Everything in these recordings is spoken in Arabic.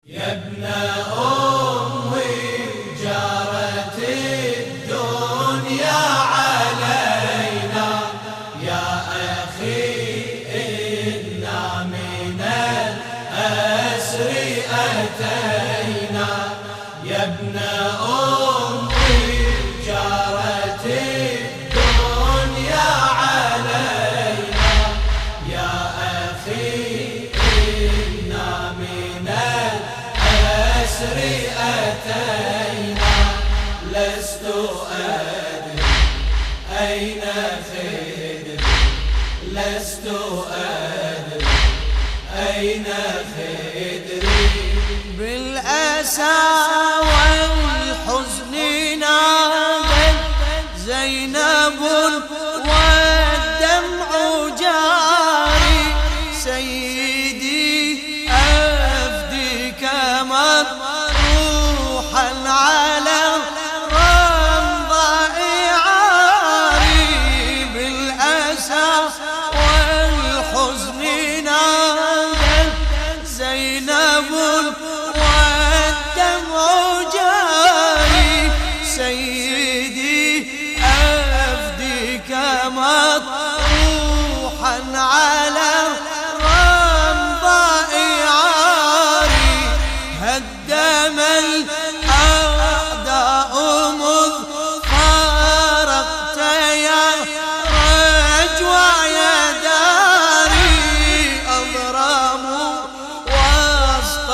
يا ابن أمي جارت الدنيا علينا، يا أخي إنا من الأسر أتينا. يا ابن أمي جارت الدنيا علينا، يا أخي إنا من الأسر أتينا. لست أدري أين خدري، لست أدري أين خدري. بالأسى والحزن نادت زينب والدمع جاري، سيدي أفديك مطروحا على رمضاء عاري. بالأسى والحزن نادت زينب والدمع جاري، سيدي أفديك مطروحا على رمضاء عاري. هدم الأعداء مذ فارقت يا رجوع يا داري، أضرموا وسط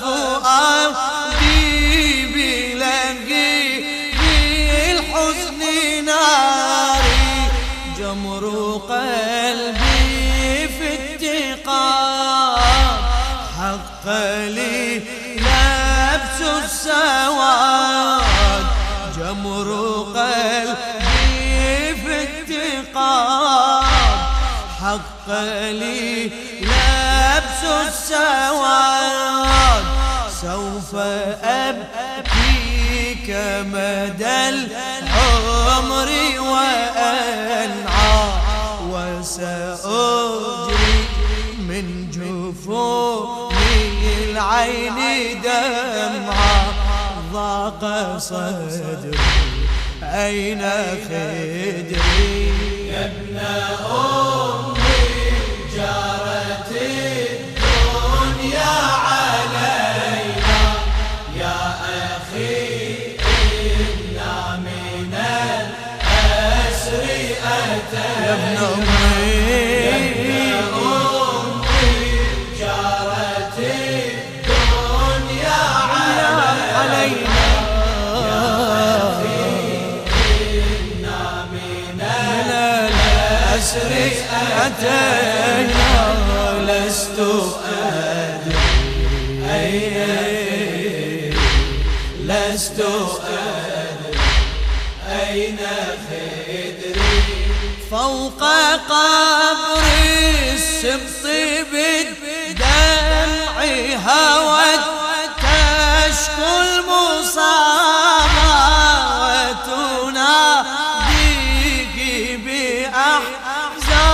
فؤادي بلهيب الحزن ناري. جمر قلبي في اتقاد حق لي لبس السواد. جمر قلبي في اتقاد حق لي لبس السواد. سوف أبكيك مدى العمر وأنعى، وسأجري من جفوني العين دمعا. ضاق صدري أين خدري. يا ابن أمي جارت الدنيا علينا، يا أخي إنا من الأسر أتينا. يا ابن أمي جارت الدنيا علينا، يا أخي إنا من الأسر أتينا. لست أدري أين، لست أدري أين خدري. فوق قبر السبط بالدمع هوت تشكو المصابة، وتناديك بأحزان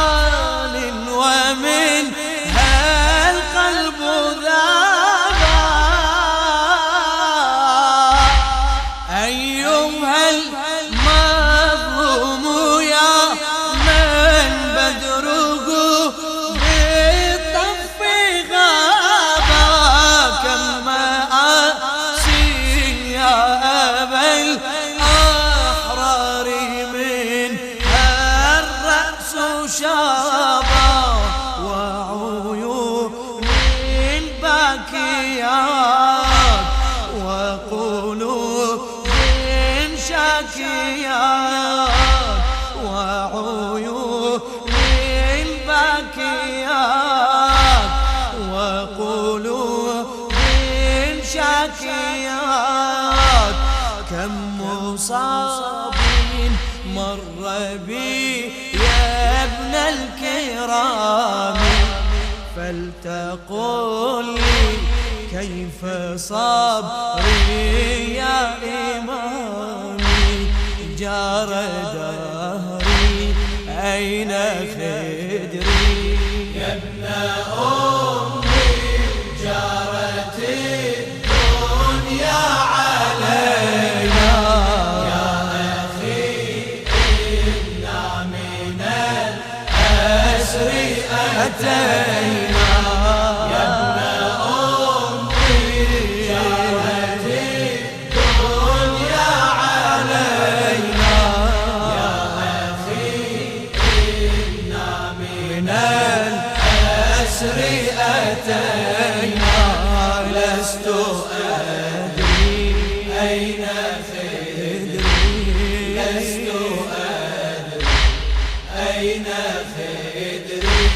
ومنها القلب ذابا. أيها المظلوم يا من بدره بالطف غابا، كم مآسي يا أبا الأحرار منها الرأس شابا. وعيون باكيات وقلوب شاكيات، وعيون باكيات وقلوب شاكيات. كم مصاب مر بي يا ابن الكرام، فلتقل لي كيف صبري يا إمامي. جار دهري أين خدري. يا ابن أمي جارت أتينا لست أدري أين خدري لست أدري أين خدري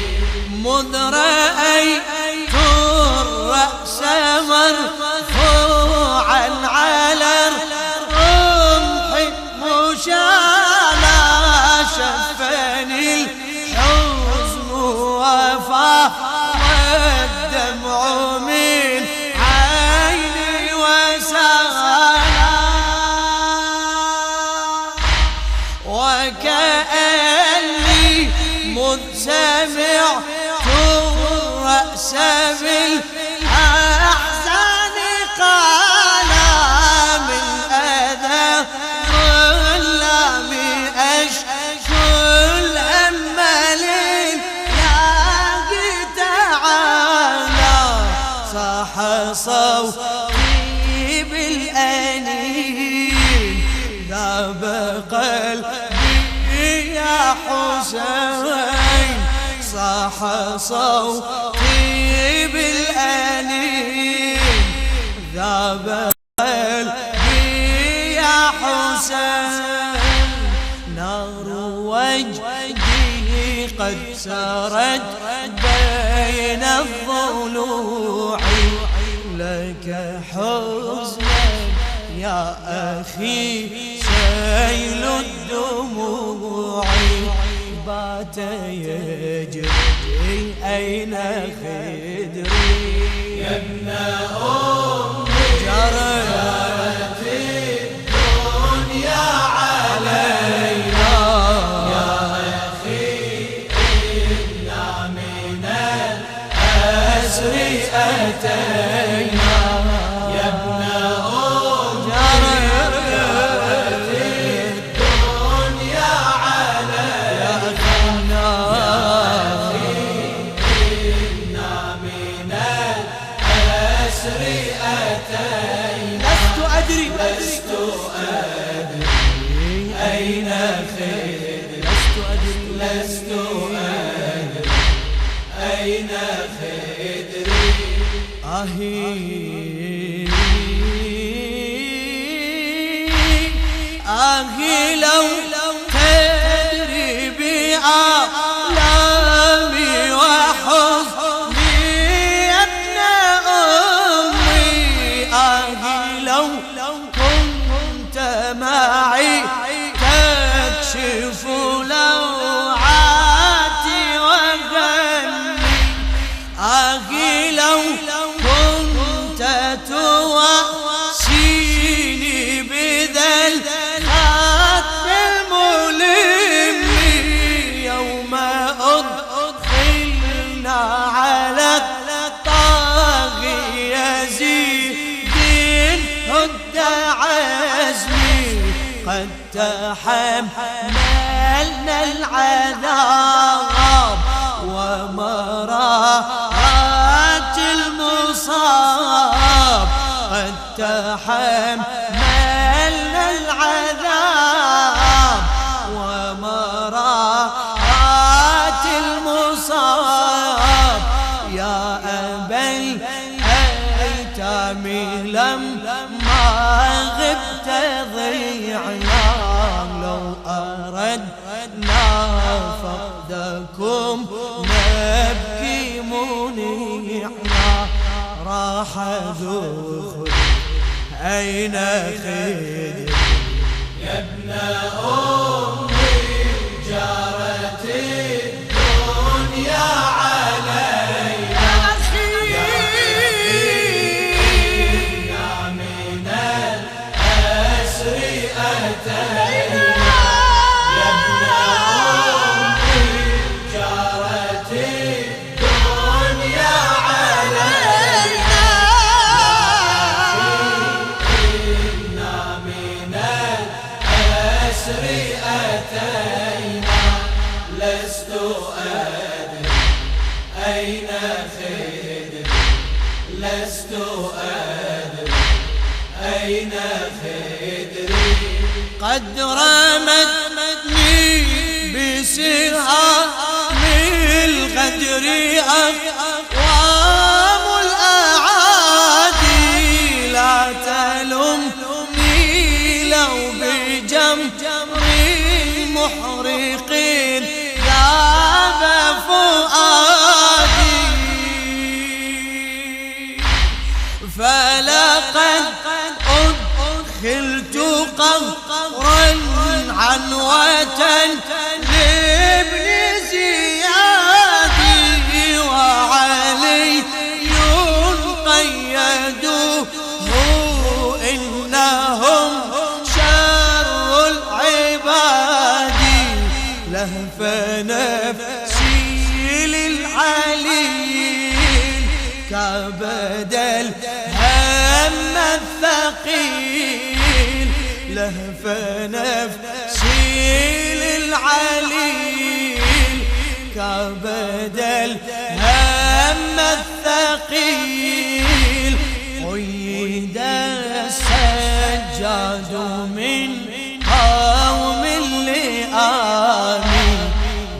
مذ رأيت الرأس مرفوعا على الرمح مشالا شفني الحزن وفاض الدمع من عيني وسالا وكأني مذ سمعت الرأس بالأحزان قال من أذى ظلام أشكو الهم لله تعالى صاح صوتي بالأنين ذاب قلبي يا حسين صاح صوتي بالأنين ذاب قلبي يا حسين نار وجهي قد سرت بين الضلوع لك حزنا يا أخي سيل الدموع بات يجري أين خدري يا ابن أمي جرت الدنيا علينا يا أخي إنا من الأسر أتينا يا ابن أمي جرت الدنيا علينا لست أدري أين خدري لست أدري أين خدري آهي لو تدري بأعلامي وحزني يا ابن أمي آهي لو كنت معي تكشف لوعاتي وغمي آهي لو كنت تواسيني بذا الخط الملم يوم أدخلنا على الطاغي يزيد هد عزمي قد تحملنا العذاب ومرارات المصاب قد تحملنا العذاب ومرارات المصاب يا أبا الأيتام لما غبت ضيعنا لو أردنا فقدكم نبكي منيعنا راح ذو أين خدري يا ابن أمي جرت الدنيا علينا يا إنا من الأسر أتينا يا ابن أمي جرت الدنيا علينا إنا من الأسر أتينا لست أدري أين خدري لست أدري أين خدري قد رمتني بسهام الغدر أقوى فلقد أدخلت قهرا عنوة لابن زياد وعلي قيدوه إنهم شر العباد لهف نفسي للعلي كبد الهم الثقيل لهف نفسي للعلي كبد الهم الثقيل قيد السجاد من قوم لآمن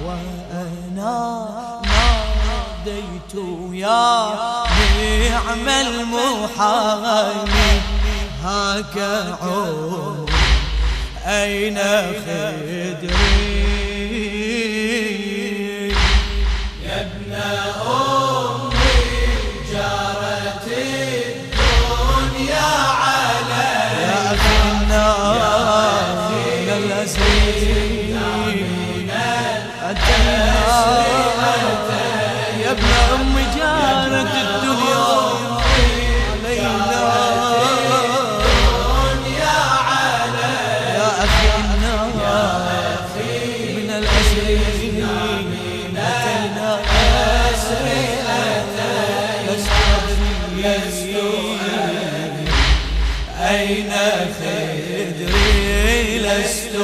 وأنا ناديت يا نعم المحامي هاك عمر أين خدري يا ابن أمي جارت الدنيا علي يا أخي النار من الأسير أنت النار يا ابن أمي جارت الدنيا علينا يا أخي النار من الأسير أتينا لست أين خدري لست